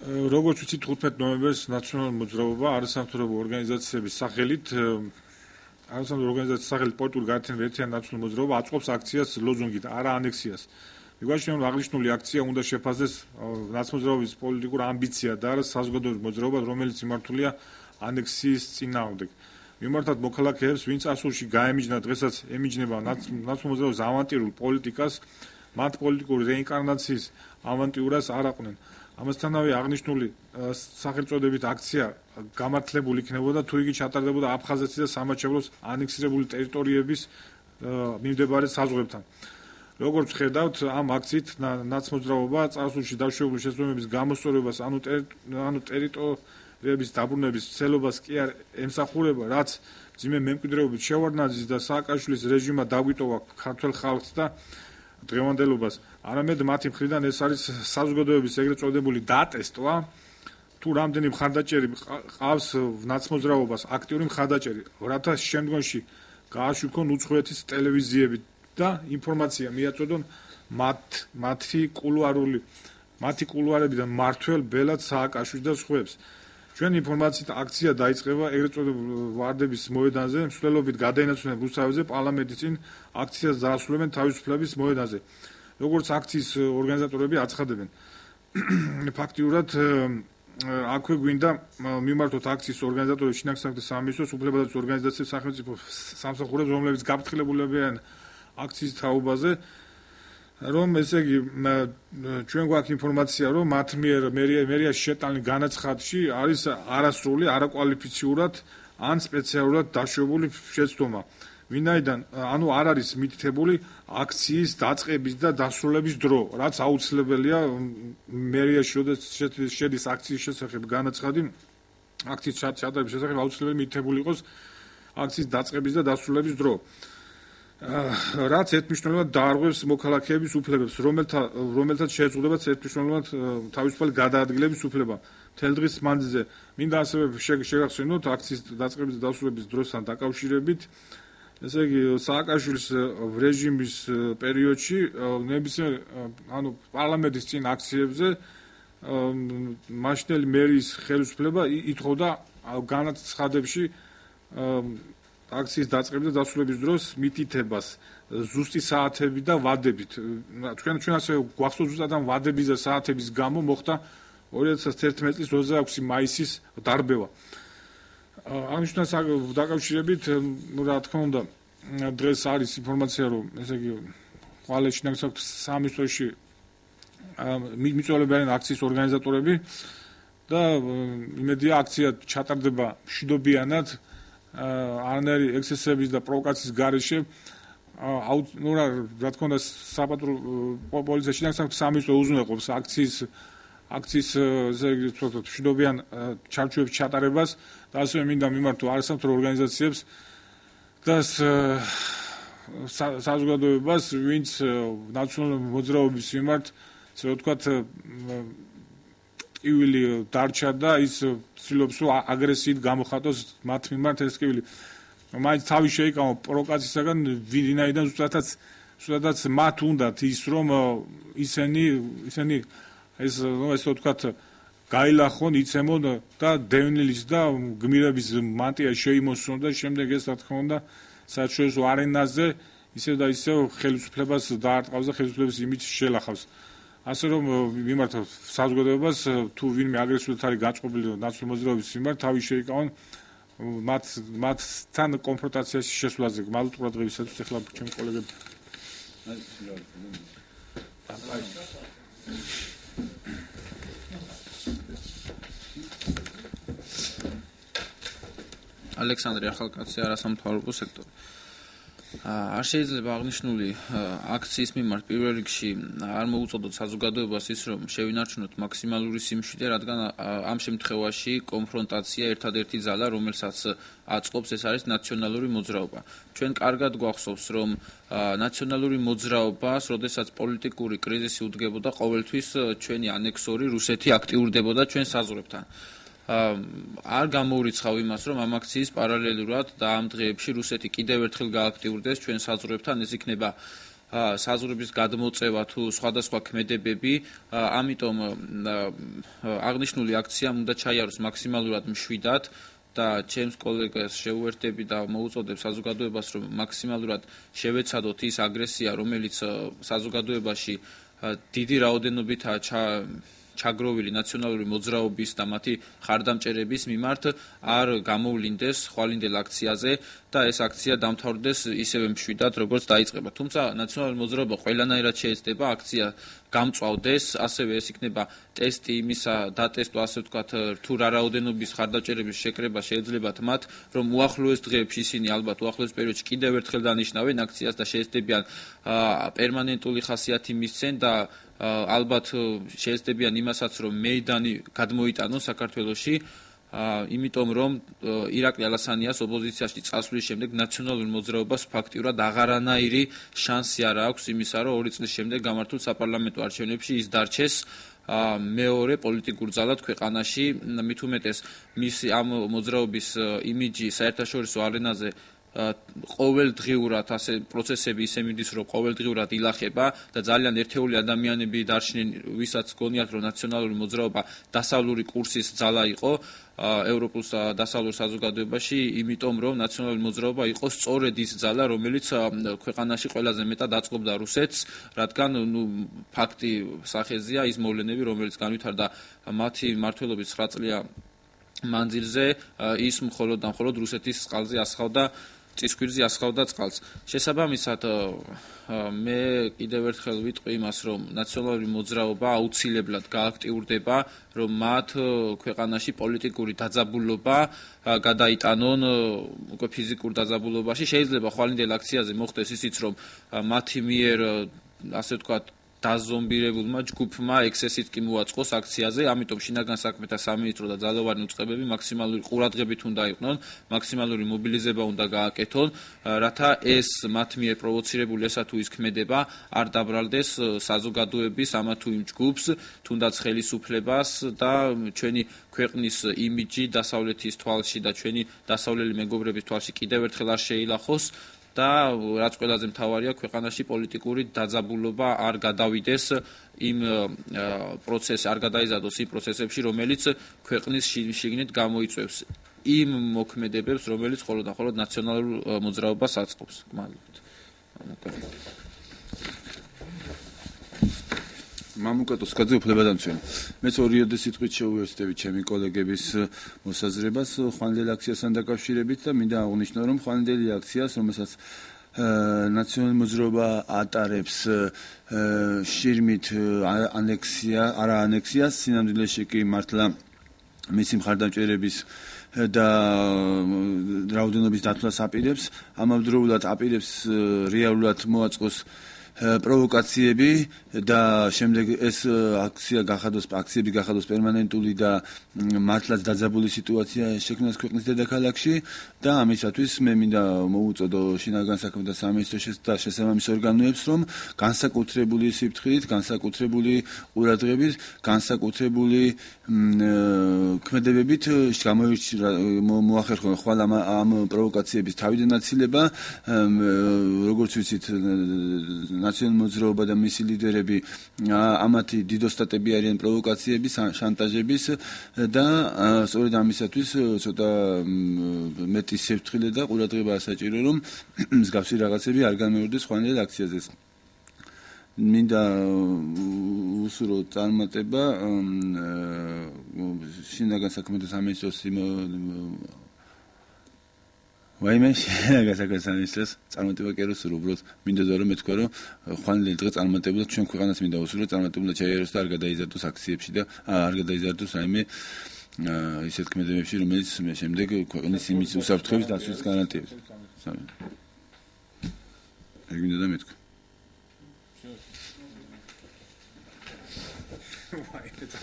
როგორც ვიცით 15 ნოემბერს ნაციონალური მოძრაობა არასამთავრობო ორგანიზაციების სახელით პოლიტიკური გაერთიანების ერთიანი ნაციონალური მოძრაობა აწყობს აქციას ლოზუნგით არა ანექსიას. მიგვაჩნია რომ აღნიშნული აქცია უნდა შეფასდეს ნაცმოძრაობის პოლიტიკურ ამბიცია და არა საზოგადოების მოძრაობა, რომელიც მიმართულია ანექსიის წინააღმდეგ. მიმართად მოქალაქეებს, ვინც ასულში გაემიჯნა დღესაც ემიჯნება ნაცმოძრაობის ავანტიურულ პოლიტიკას, მათ პოლიტიკური რეინკარნაციის ავანტიურას არ აყვნენ. ამასთანავე აღნიშნული სახელწოდებით აქცია გამართლებული იქნებოდა თუ იგი ჩატარდებოდა აფხაზეთის და სამაჩაბლოს ანექსირებული ტერიტორიების მიმდებარე საზღვრებთან. როგორც ხედავთ, ამ აქციით ნაცმოძრაობა წარსულში დაშვებული შესაბამების გამოსწორებას ანუ ტერიტორიების დაბრუნების ცელობას კი არ ემსახურება, რაც ძიმე მემკვიდრეობით შევარდნაძის და სააკაშვილის რეჟიმმა დაგვიტოვა ქართველ ხალხს და დღევანდელობას. არამედ მათი მხრიდან ეს არის საზოგადოების ეგრეთ წოდებული დატესტვა, თუ რამდენი მხარდაჭერი ყავს ნაცმოძრაობას აქტიური მხარდაჭერი, რათა შემდგომში გააშვიქონ უცხოეთის ტელევიზიები და ინფორმაცია მიაწოდონ მათი კულუარებიდან მართველ ბელად სააკაშვილს და სხვებს. ჩვენ ინფორმაციით აქცია დაიწყება ეგრეთ წოდებულ ვარდების მოედანზე, მსვლელობით გადაინაცვლნენ რუსთავებზე, პარლამენტის წინ აქციას დაასრულებენ თავისუფლების მოედანზე. როგორც აქციის ორგანიზატორები აცხადებენ. ფაქტიურად აქვე გვინდა მიმართოთ აქციის ორგანიზატორებს შინაგან საქმეთა სამინისტროს უფლებადობის ორგანიზაციებს სახელმწიფო სამსახურებს, რომლებიც გაფრთხილებულებიან აქციის თაობაზე, რომ ესე იგი ჩვენ გვაქვს ინფორმაცია, რომ მათ მიერ მერიაში შეტანილი განაცხადში არის არასრული, არაკვალიფიციურად ან სპეციალურად დაშვებული შეცდომა. ვინაიდან ანუ არ არის მითითებული აქციის დაწყების და დასრულების დრო, რაც აუცილებელია მერიაში როდესაც შედის აქციის შესახებ განაცხადი, აქციის ჩატარების შესახებ აუცილებელი მითითებული იყოს აქციის დაწყების და დასრულების დრო. რაც ერთმნიშვნელოვნად დაარღვევს მოქალაქეების უფლებებს, რომელთაც შეეძლებათ ერთმნიშვნელოვნად თავისუფალი გადაადგილების უფლება. მთელ დღის მანძილზე მინდა ასევე შეგახსენოთ აქციის დაწყების და დასრულების დროსთან დაკავშირებით, ესე იგი სააკაშვილის რეჟიმის პერიოდში ნებისმიერ პარლამენტის წინ აქციებზე მაშინდელი მერის ხელისუფლება ითხოვდა განაცხადებში აქციის დაწყების და დასრულების დროს მითითებას ზუსტი საათები და ვადებით. ჩვენ ასე გვახსოვს ზუსტად ამ ვადების და საათების გამო მოხდა 2011 წლის 26 მაისის დარბევა. ამისთან დაკავშირებით, რა თქმა უნდა, დღეს არის ინფორმაცია, რომ ესე იგი ყვალე შინაგან საქმეთა სამინისტროში მიწვევლებიან აქციის ორგანიზატორები და იმედია აქცია ჩატარდება მშვიდობიანად, არანაირი ექსცესების და პროვოკაციის გარეშე. რა თქმა უნდა, საპატრულო პოლიცია შინაგან საქმეთა სამინისტრო უზრუნველყოფს აქციის მშვიდობიან ჩარჩოების ჩატარებას და ასევე მინდა მიმართო არასამთავრობო ორგანიზაციებს და საზოგადოებას, ვინც ნაციონალური მოძრაობის მიმართ, ასე რომ ვთქვათ, ტკივილი დარჩა და ის ცდილობს რომ აგრესიით გამოხატოს მათ მიმართ ეს ტკივილი. მაინც თავი შეიკავო პროვოკაციისაგან, ვინაიდან ზუსტადაც მათ უნდათ ის რომ ისინი ესე ვთქვათ გაილახონ, იცემონ და დევნილის და გმირების მანტია შეიმოსონ და შემდეგ ეს რა თქმა უნდა საერთაშორისო არენაზე ისევ და ისევ ხელისუფლებას დაარტყავს და ხელისუფლების იმიჯს შელახავს. ასე რომ მიმართავ საზოგადოებას, თუ ვინმე აგრესიულად არის გაწყობილი ნაციონალური მოძრაობის მიმართ, თავი შეიკავონ მათთან კონფრონტაციაში შესვლაზე. მადლობთ ყურადღებისათვის. ეხლა ჩემი კოლეგები. ალექსანდრე ახალკაცი, არასამთავრობო სექტორი. არ შეიძლება აღნიშნული აქციის მიმართ პირველ რიგში არ მოუწოდოთ საზოგადოებას ის, რომ შევინარჩუნოთ მაქსიმალური სიმშვიდე, რადგან ამ შემთხვევაში კონფრონტაცია ერთადერთი ძალა, რომელსაც აწყობს, ეს არის ნაციონალური მოძრაობა. ჩვენ კარგად გვახსოვს, რომ ნაციონალური მოძრაობას, როდესაც პოლიტიკური კრიზისი უდგებოდა, ყოველთვის ჩვენი ანექსორი რუსეთი აქტიურდებოდა ჩვენ საზღვრებთან. არ გამოურიცხავ იმას, რომ ამ აქციის პარალელურად და ამ დღეებში რუსეთი კიდევ ერთხელ გააქტიურდეს ჩვენ საზღვრებთან, ეს იქნება საზღვრების გადმოწევა თუ სხვადასხვა ქმედებები, ამიტომ აღნიშნული აქცია უნდა ჩაიაროს მაქსიმალურად მშვიდად და ჩემს კოლეგას შეუერთდები და მოუწოდებ საზოგადოებას, რომ მაქსიმალურად შევეცადოთ ის აგრესია, რომელიც საზოგადოებაში დიდი რაოდენობითაა ჩაგროვილი ნაციონალური მოძრაობის და მათი ხარდამჭერების მიმართ არ გამოვლინდეს ხვალინდელ აქციაზე და ეს აქცია დამთავრდეს ისევე მშვიდად, როგორც დაიწყება. თუმცა ნაციონალური მოძრაობა ყველანაირად შეეცდება აქცია გამწვავდეს, ასევე ეს იქნება ტესტი იმისა, დატესტვა, ასე ვთქვათ, თუ რა რაოდენობის ხარდამჭერების შეკრება შეეძლებათ მათ, რომ უახლოეს დღეებში ისინი ალბათ უახლოეს პერიოდში კიდევ ერთხელ დანიშნავენ აქციას და შეეცდებიან პერმანენტული ხასიათი მისცენ და ალბათ შეეცდებიან იმასაც, რომ მეიდანი გადმოიტანონ საქართველოში, იმიტომ რომ ირაკლი ალასანიას ოპოზიციაში წასვლის შემდეგ ნაციონალური მოძრაობას ფაქტიურად აღარანაირი შანსი არ აქვს იმისა, რომ 2 წლის შემდეგ გამართულ საპარლამენტო არჩევნებში ის დარჩეს მეორე პოლიტიკურ ძალად ქვეყანაში, მით უმეტეს მისი ამ მოძრაობის იმიჯი საერთაშორისო არენაზე ყოველდღიურად ასე პროცესები ისე მიდის, რომ ყოველდღიურად ილახება და ძალიან ერთეული ადამიანები დარჩნენ, ვისაც გონიათ, რომ ნაციონალური მოძრაობა დასავლური კურსის ძალა იყო ევროპულ დასავლურ საზოგადოებაში, იმიტომ რომ ნაციონალური მოძრაობა იყო სწორედ ის ძალა, რომელიც ქვეყანაში ყველაზე მეტად აწყობდა რუსეთს, რადგან ფაქტი სახეზია ის მოვლენები, რომელიც განვითარდა მათი მმართველობის 9 წლიან მანძილზე, ის მხოლოდ და მხოლოდ რუსეთის წყალზე ასხავდა წისქვირზე ასხავდა წყალს. შესაბამისად, მე კიდევ ერთხელ ვიტყვი იმას, რომ ნაციონალური მოძრაობა აუცილებლად გააქტიურდება, რომ მათ ქვეყანაში პოლიტიკური დაძაბულობა გადაიტანონ უკვე ფიზიკურ დაძაბულობაში. შეიძლება ხვალინდელ აქციაზე მოხდეს ისიც, რომ მათი მიერ ასე ვთქვათ დაზომბირებულმა ჯგუფმა ექსესით კი მოაწყოს აქციაზე, ამიტომ შინაგან საქმეთა სამინისტრო და ძალოვანი უწყებები მაქსიმალური ყურადღებით უნდა იყვნენ, მაქსიმალური მობილიზება უნდა გააკეთონ, რათა ეს მათ მიერ პროვოცირებული ესა თუ ის ქმედება არ დაბრალდეს საზოგადოების ამა თუ იმ ჯგუფს, თუნდაც ხელისუფლებას და ჩვენი ქვეყნის იმიჯი დასავლეთის თვალში და ჩვენი დასავლელი მეგობრების თვალში კიდევ ერთხელ არ შეილახოს. და რაც ყველაზე მთავარია, ქვეყანაში პოლიტიკური დაძაბულობა არ გადავიდეს იმ არ გადაიზარდოს იმ პროცესებში, რომელიც ქვეყნის შიგნით გამოიწვევს იმ მოქმედებებს, რომელიც მხოლოდ და მხოლოდ ნაციონალურ მოძრაობას აწყობს. გმადლობთ. მამუკატო სკაძე უფლებადამცველი. მეც ორიოდე სიტყვით შეუერთდები ჩემი კოლეგების მოსაზრებას ხვალინდელ აქციასთან დაკავშირებით და მინდა აღვნიშნო, რომ ხვალინდელი აქციას, რომელსაც ნაციონალური მოძრაობა ატარებს შირიმით ანექსიას, სინამდვილეში კი მართლა მისი მხარდამჭერების და რაოდენობის დათვლას აპირებს, ამავდროულად აპირებს რეალურად მოაწყოს პროვოკაციები და შემდეგ ეს აქციები გახადოს პერმანენტული და მართლაც დაძაბული სიტუაცია შექმნას ქვეყნის დედაქალაქში და ამისათვის მე მინდა მოუწოდო შინაგან საქმეთა სამინისტროს და შესაბამის ორგანოებს, რომ განსაკუთრებული სიფრთხილით, განსაკუთრებული ყურადღებით, განსაკუთრებული ქმედებებით მოახერხონ ხვალ ამ პროვოკაციების თავიდან აცილება, როგორც ვიცით, ნაციონალური მოძრაობა და მისი ლიდერები ამათი დიდოსტატები არიან პროვოკაციების, შანტაჟების და სწორედ ამისათვის ცოტა მეტი სიფრთხილე და ყურადღება საჭირო, რომ მსგავსი რაღაცები არ განმეორდეს ხვალინდელ აქციაზე. მინდა უსურო წარმატება შინაგან საქმეთა სამინისტროს ვაიმე შინაგან საქმეთა სამინისტროს წარმატება კი არ უსურო, უბრალოდ მინდოდა რომ მეთქვა, რომ ხვალინდელი დღე წარმატებულად ჩვენ ქვეყანას მინდა უსურო წარმატებულად ჩაიაროს და არ გადაიზარდოს აქციებში და არ გადაიზარდოს რაიმე ისეთ ქმედებებში, რომელიც შემდეგ ქვეყნის იმის უსაფრთხოების დაცვის გარანტიებს. ეგ მინდოდა მეთქვა. Вай, это